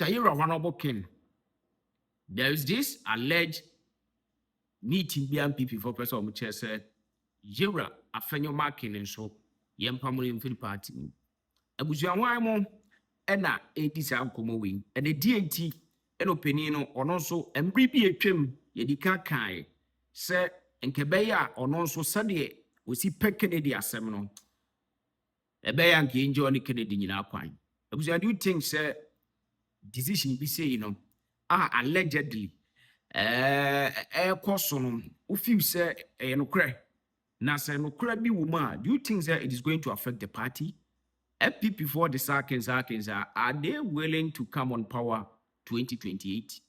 Taira Honorable King, there is this alleged meeting by NPP for President Muche said, Yera Afenyo-Markin and so, Yampamuri in party. Abusianwaimo, Ena, 80s Alcomo and a DNT, and opinion on also, and Bribi a trim, Yedika Kai, Sir, and Kebeya, on also Sunday, we see Canadian seminal. A bayanki enjoy the Canadian in our pine. I do think, sir, decision be say, allegedly, person who feels, sir, no cry. Now, sir, no crabby woman, do you think that it is going to affect the party? NPP for the Sarkins are they willing to come on power 2028?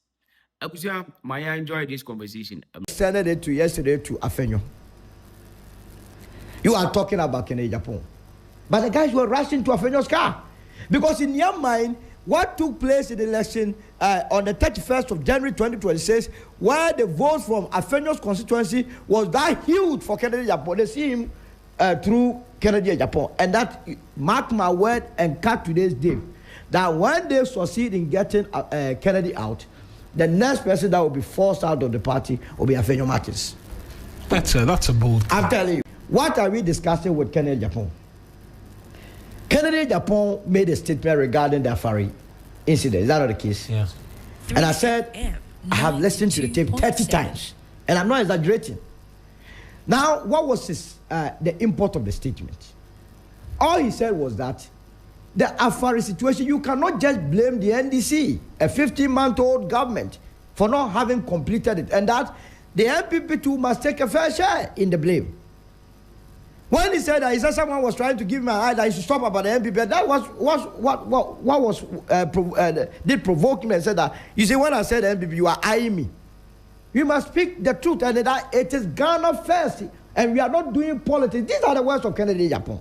May I enjoy this conversation? Sent it to yesterday to Afenyo. You are talking about Agyapong. But the guys were rushing to Afenyo's car. Because in your mind, what took place in the election on the 31st of January 2026, where the votes from Afenyo's constituency was that huge for Agyapong. They see him through Agyapong. And that, mark my word and cut today's day, that when they succeed in getting Kennedy out, the next person that will be forced out of the party will be Afenyo-Markin. That's a bold claim. I'm telling you, what are we discussing with Agyapong? Agyapong made a statement regarding the Afari incident. Is that not the case? Yes. And I said, I have listened to the tape 30 times. And I'm not exaggerating. Now, what was the import of the statement? All he said was that the Afari situation, you cannot just blame the NDC, a 15-month-old government, for not having completed it. And that the NPP too must take a fair share in the blame. When he said that, he said someone was trying to give me an eye that he should stop about the NPP. That was did provoke me and said that, you see, when I said NPP, you are eyeing me. You must speak the truth and that it is Ghana first, and we are not doing politics. These are the words of Agyapong.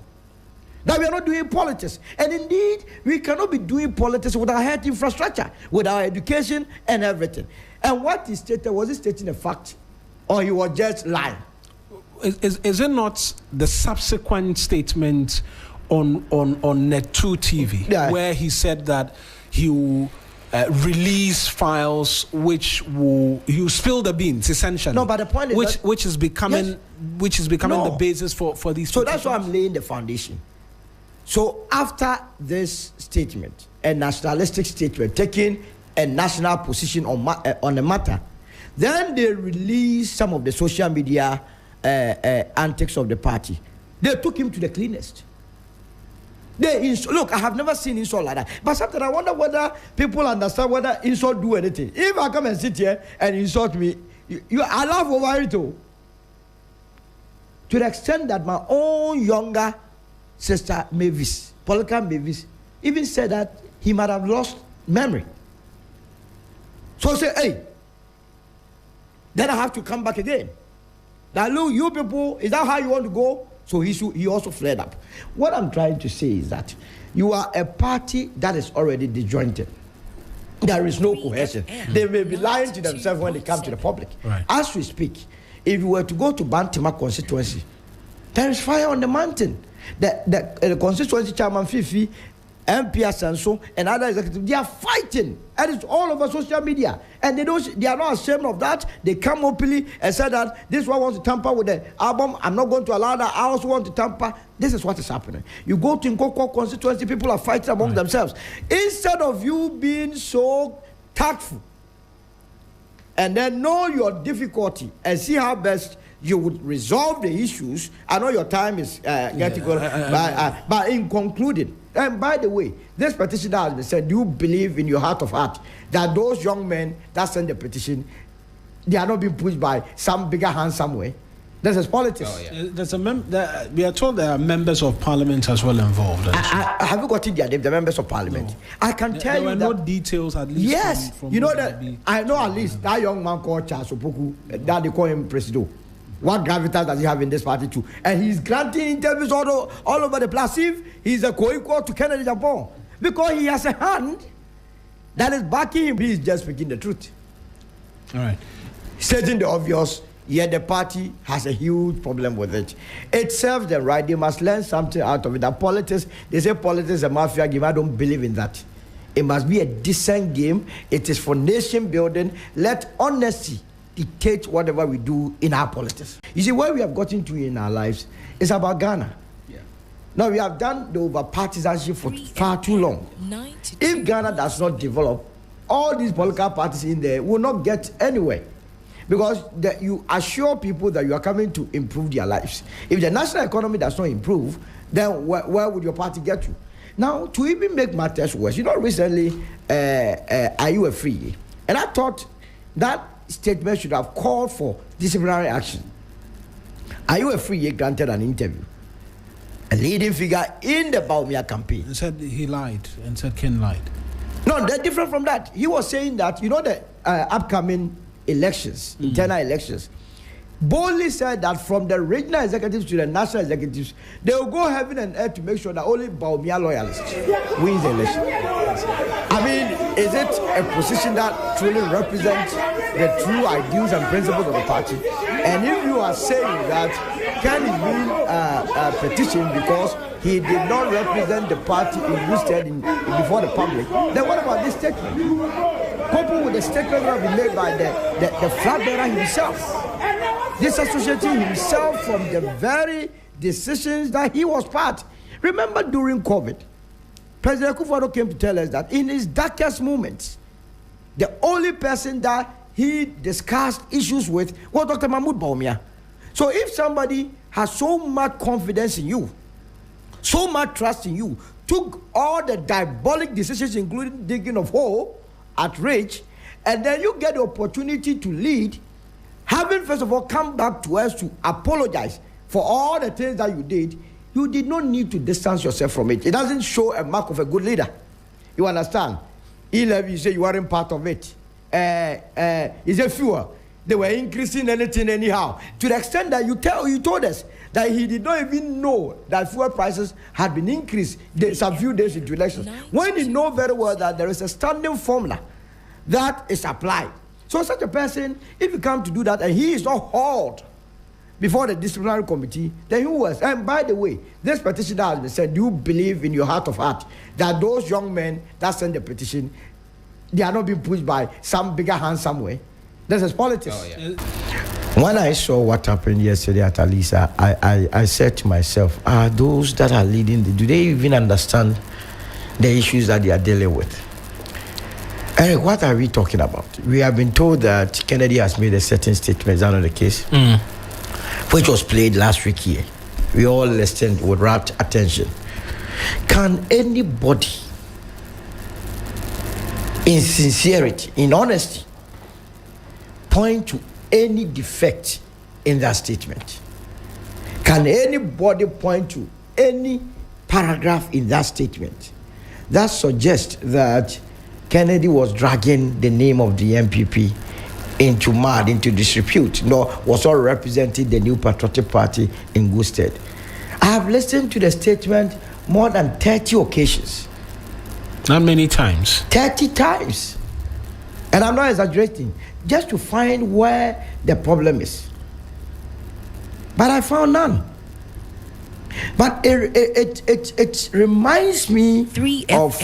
That we are not doing politics. And indeed, we cannot be doing politics with our health infrastructure, with our education and everything. And what he stated, was he stating a fact? Or he was just lying? Is it not the subsequent statement on Net2 TV where he said that he will release files which will spill the beans essentially? No, but the point is which is becoming the basis for these. So that's why I'm laying the foundation. So after this statement, a nationalistic statement, taking a national position on the matter, then they released some of the social media antics of the party. They took him to the cleanest. Look, I have never seen insult like that. But sometimes I wonder whether people understand whether insult do anything. If I come and sit here and insult me, I laugh over it too. To the extent that my own younger sister Mavis, Polika Mavis, even said that he might have lost memory. So I say, hey, then I have to come back again. Now, look, you people, is that how you want to go? So he also flared up. What I'm trying to say is that you are a party that is already disjointed. There is no cohesion. They may be lying to themselves when they come to the public. Right. As we speak, if you were to go to Bantima constituency, there is fire on the mountain. The constituency chairman Fifi, MP Asanso, and other executives, they are fighting. And it's all over social media. And they are not ashamed of that. They come openly and say that this one wants to tamper with the album. I'm not going to allow that. I also want to tamper. This is what is happening. You go to Nkoko constituency, people are fighting among themselves. Instead of you being so tactful and then know your difficulty and see how best you would resolve the issues. I know your time is getting good, but in concluding, and by the way, this petition that has been said, do you believe in your heart of heart that those young men that send the petition, they are not being pushed by some bigger hand somewhere? This is politics. Oh, yeah. There's we are told there are members of parliament as well involved. Have you got it, the members of parliament? No. I can tell you there that. Were no details at least. Yes, from you know that. I know at least that young man called Charles Opoku, that they call him Presido. What gravitas does he have in this party too? And he's granting interviews all over the place. If he's a co-equal to Agyapong, because he has a hand that is backing him. He is just speaking the truth. All right. Stating the obvious, yet the party has a huge problem with it. It serves them right. They must learn something out of it. That politics, they say politics is a mafia game. I don't believe in that. It must be a decent game. It is for nation building. Let honesty dictate whatever we do in our politics. You see, where we have gotten to in our lives is about Ghana. Yeah. Now, we have done the over-partisanship for far too long. If Ghana does not develop, all these political parties in there will not get anywhere. Because you assure people that you are coming to improve their lives. If the national economy does not improve, then where would your party get to? Now, to even make matters worse, recently, are you a free? And I thought that statement should have called for disciplinary action. Are you a free? Granted an interview. A leading figure in the Bawumia campaign. And said he lied, and said Ken lied. No, they're different from that. He was saying that, the upcoming elections, internal elections, boldly said that from the regional executives to the national executives, they will go heaven and earth to make sure that only Bawumia loyalists wins the election. I mean, is it a position that truly represents the true ideals and principles of the party? And if you are saying that Ken is being petitioned because he did not represent the party in good stead before the public, then what about this statement? Coupled with the statement that will be made by the flag bearer himself, disassociating himself from the very decisions that he was part. Remember during COVID, President Akufo-Addo came to tell us that in his darkest moments, the only person that he discussed issues with was Dr. Mahmoud Bawumia. So if somebody has so much confidence in you, so much trust in you, took all the diabolic decisions, including digging of hole at Ridge, and then you get the opportunity to lead, having first of all come back to us to apologize for all the things that you did not need to distance yourself from it. It doesn't show a mark of a good leader. You understand? You say you weren't part of it. It's a fuel. They were increasing anything anyhow. To the extent that you told us that he did not even know that fuel prices had been increased some few days into elections. When he knows very well that there is a standing formula that is applied. So such a person, if you come to do that and he is not hauled before the disciplinary committee, then who was? And by the way, this petition that has been said, do you believe in your heart of heart that those young men that sent the petition, they are not being pushed by some bigger hand somewhere? This is politics. Oh, yeah. When I saw what happened yesterday at Alisa, I said to myself, those that are leading, do they even understand the issues that they are dealing with? Eric, what are we talking about? We have been told that Kennedy has made a certain statement. Is that not the case? Which was played last week here. We all listened with rapt attention. Can anybody, in sincerity, in honesty, point to any defect in that statement? Can anybody point to any paragraph in that statement that suggests that Kennedy was dragging the name of the NPP into disrepute, nor was all representing the new Patriotic Party in good stead? I have listened to the statement more than 30 occasions. Not many times. 30 times. And I'm not exaggerating, just to find where the problem is. But I found none. But it reminds me of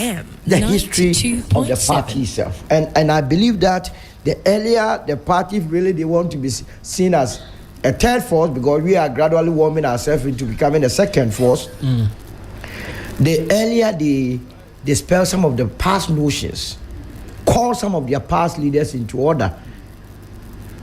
the history of the party itself. And I believe that the earlier the party really they want to be seen as a third force, because we are gradually warming ourselves into becoming a second force, the earlier they dispel some of the past notions, call some of their past leaders into order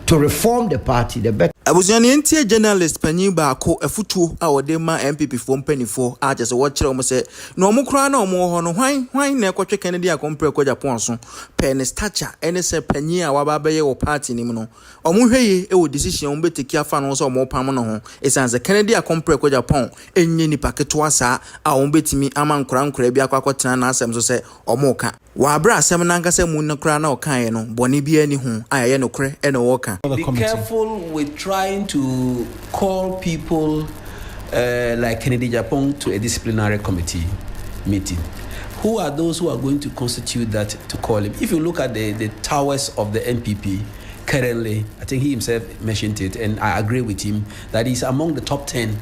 to reform the party, the better. Abuziani NTA journalist panyin baako afutuo a wode ma MPP fo mpanifo a je se wo kire omo se no omo kra na omo ho no hwan na ekotwe Kennedy akompre ko Japan so pen stature ene se panyin a waba beye wo party nim no omo hweye e wo decision omo beteki afa no so omo pam no ho esanse Kennedy akompre ko Japan enye ni paketo asa a omo betimi ama nkora bi akwa na asem so se omo ka wa bra asem na nkase mu na kra na o kan ye no bone bi ani hu ayaye no kre ene wo ka. Be careful with trying to call people like Kennedy Agyapong to a disciplinary committee meeting. Who are those who are going to constitute that to call him? If you look at the towers of the NPP currently, I think he himself mentioned it, and I agree with him, that he's among the top 10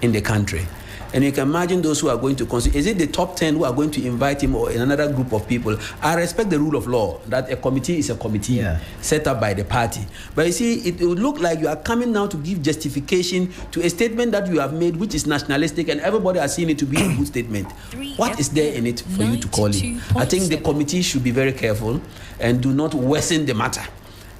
in the country. And you can imagine those who are going to consider, is it the top 10 who are going to invite him or another group of people? I respect the rule of law, that a committee is a committee set up by the party. But you see, it would look like you are coming now to give justification to a statement that you have made, which is nationalistic, and everybody has seen it to be a good statement. What is there in it for you to call him? I think the committee should be very careful and do not worsen the matter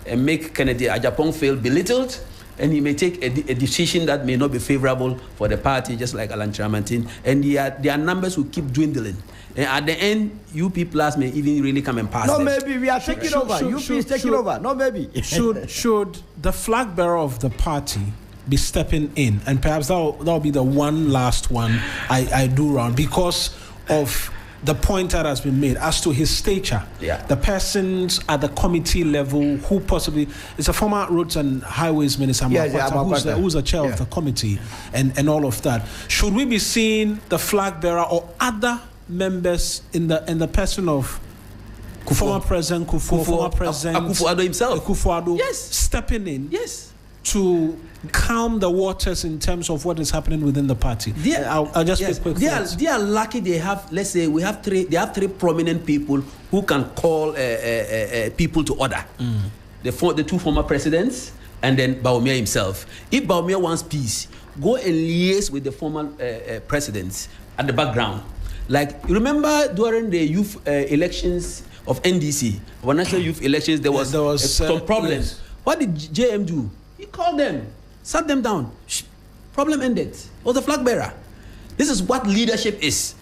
and make Kennedy Agyapong feel belittled, and he may take a decision that may not be favorable for the party, just like Alan Chiramantin, and their numbers will keep dwindling. And at the end, UP Plus may even really come and pass. No, them. maybe we are taking over. UP is taking over. No, maybe. should the flag bearer of the party be stepping in? And perhaps that'll be the one last one I do round, because of the point that has been made as to his stature. The persons at the committee level who possibly is a former roads and highways minister, who's the chair of the committee, and all of that. Should we be seeing the flag bearer or other members in the person of former President Akufo-Addo himself, Akufo-Addo, stepping in to calm the waters in terms of what is happening within the party? I'll just be quick. They are lucky. They have, let's say, they have three prominent people who can call people to order. The two former presidents, and then Bawumia himself. If Bawumia wants peace, go and liaise with the former presidents at the background. Like, remember during the youth elections of NDC, our national youth elections, there was some problems. Yes. What did JM do? He called them, sat them down. Problem ended. It was a flag bearer. This is what leadership is.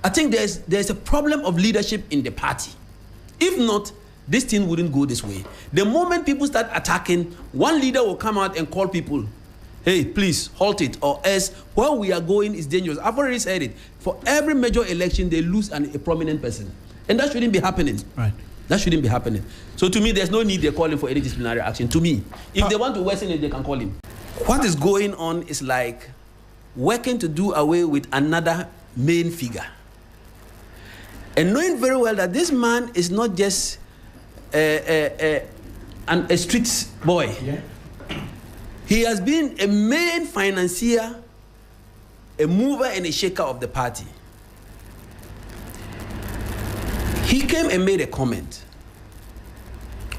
I think there's a problem of leadership in the party. If not, this thing wouldn't go this way. The moment people start attacking, one leader will come out and call people, hey, please halt it, or else where we are going is dangerous. I've already said it. For every major election, they lose a prominent person. And that shouldn't be happening. Right. That shouldn't be happening. So to me, there's no need they're calling for any disciplinary action. To me, if they want to worsen it, they can call him. What is going on is like working to do away with another main figure. And knowing very well that this man is not just a street boy. Yeah. He has been a main financier, a mover and a shaker of the party. He came and made a comment.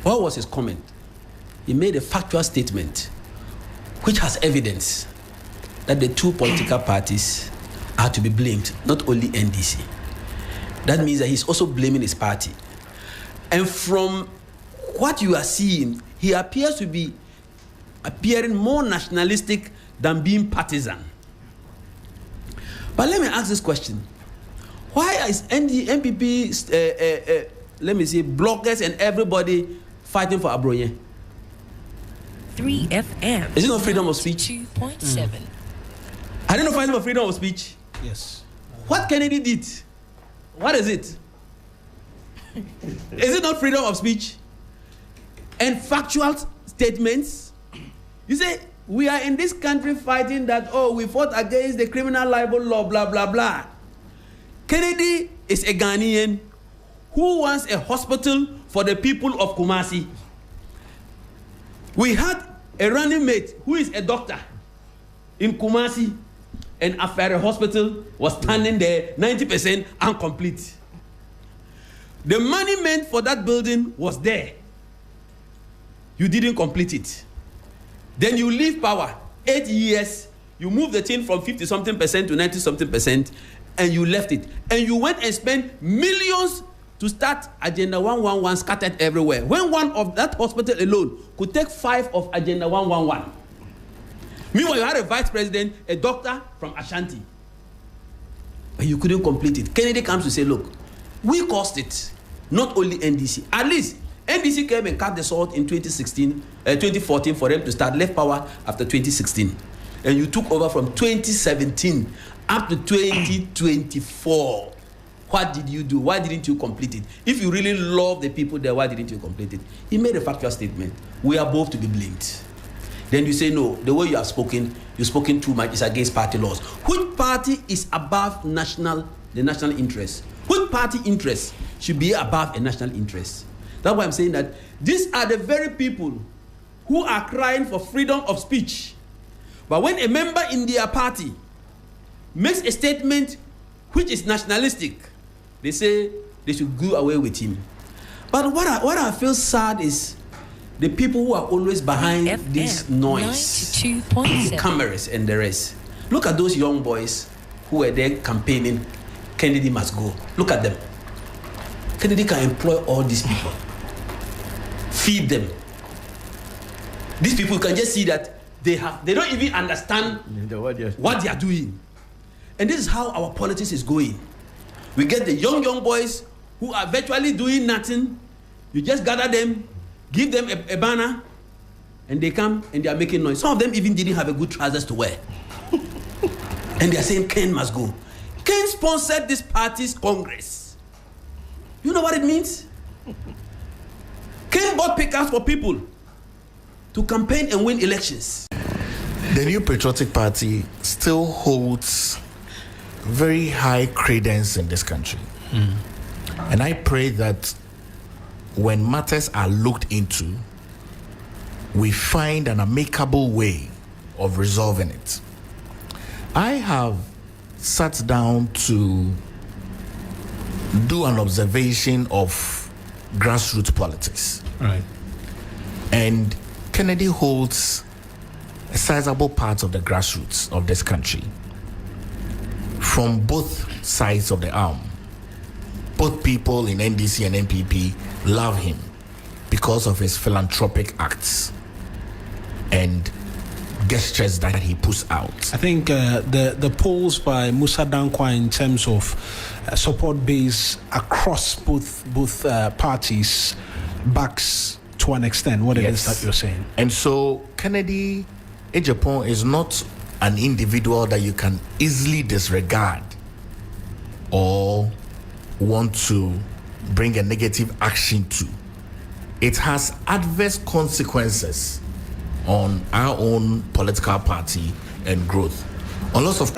What was his comment? He made a factual statement which has evidence that the two political parties are to be blamed, not only NDC. That means that he's also blaming his party. And from what you are seeing, he appears to be appearing more nationalistic than being partisan. But let me ask this question. Why is NPP, let me say, bloggers and everybody fighting for Abroye? 3FM. Is it not freedom of speech? 2.7. I don't know fighting for freedom of speech. Yes. What Kennedy did? What is it? Is it not freedom of speech? And factual statements? You say, we are in this country fighting that, we fought against the criminal libel law, blah, blah, blah. Kennedy is a Ghanaian who wants a hospital for the people of Kumasi. We had a running mate who is a doctor in Kumasi, and Afare Hospital was standing there 90% incomplete. The money meant for that building was there. You didn't complete it. Then you leave power. 8 years, you move the thing from 50-something% to 90-something%, and you left it. And you went and spent millions to start Agenda 111 scattered everywhere. When one of that hospital alone could take 5 of Agenda 111. Meanwhile, you had a vice president, a doctor from Ashanti. But you couldn't complete it. Kennedy comes to say, look, we caused it. Not only NDC. At least, NDC came and cut the salt in 2014 for them to start, left power after 2016. And you took over from 2017 up to 2024. What did you do? Why didn't you complete it? If you really love the people there, why didn't you complete it? He made a factual statement. We are both to be blamed. Then you say, no, the way you have spoken, you've spoken too much, it's against party laws. Which party is above the national interest? Which party interest should be above a national interest? That's why I'm saying that these are the very people who are crying for freedom of speech. But when a member in their party makes a statement which is nationalistic, they say they should go away with him. But what I feel sad is the people who are always behind this noise, cameras and the rest. Look at those young boys who were there campaigning, Kennedy must go. Look at them. Kennedy can employ all these people, feed them. These people can just see that they don't even understand what they are doing. And this is how our politics is going. We get the young boys who are virtually doing nothing. You just gather them, give them a banner, and they come and they are making noise. Some of them even didn't have a good trousers to wear. And they are saying Ken must go. Ken sponsored this party's Congress. You know what it means? Ken bought pickups for people to campaign and win elections. The new Patriotic Party still holds very high credence in this country. And I pray that when matters are looked into, we find an amicable way of resolving it. I have sat down to do an observation of grassroots politics. Right. And Kennedy holds a sizable part of the grassroots of this country from both sides of the arm. Both people in NDC and NPP love him because of his philanthropic acts and gestures that he puts out. I think the polls by Musa Dankwa in terms of support base across both parties backs to an extent what it is that you're saying. And so Kennedy Agyapong is not an individual that you can easily disregard or want to bring a negative action to. It has adverse consequences on our own political party and growth. On lots of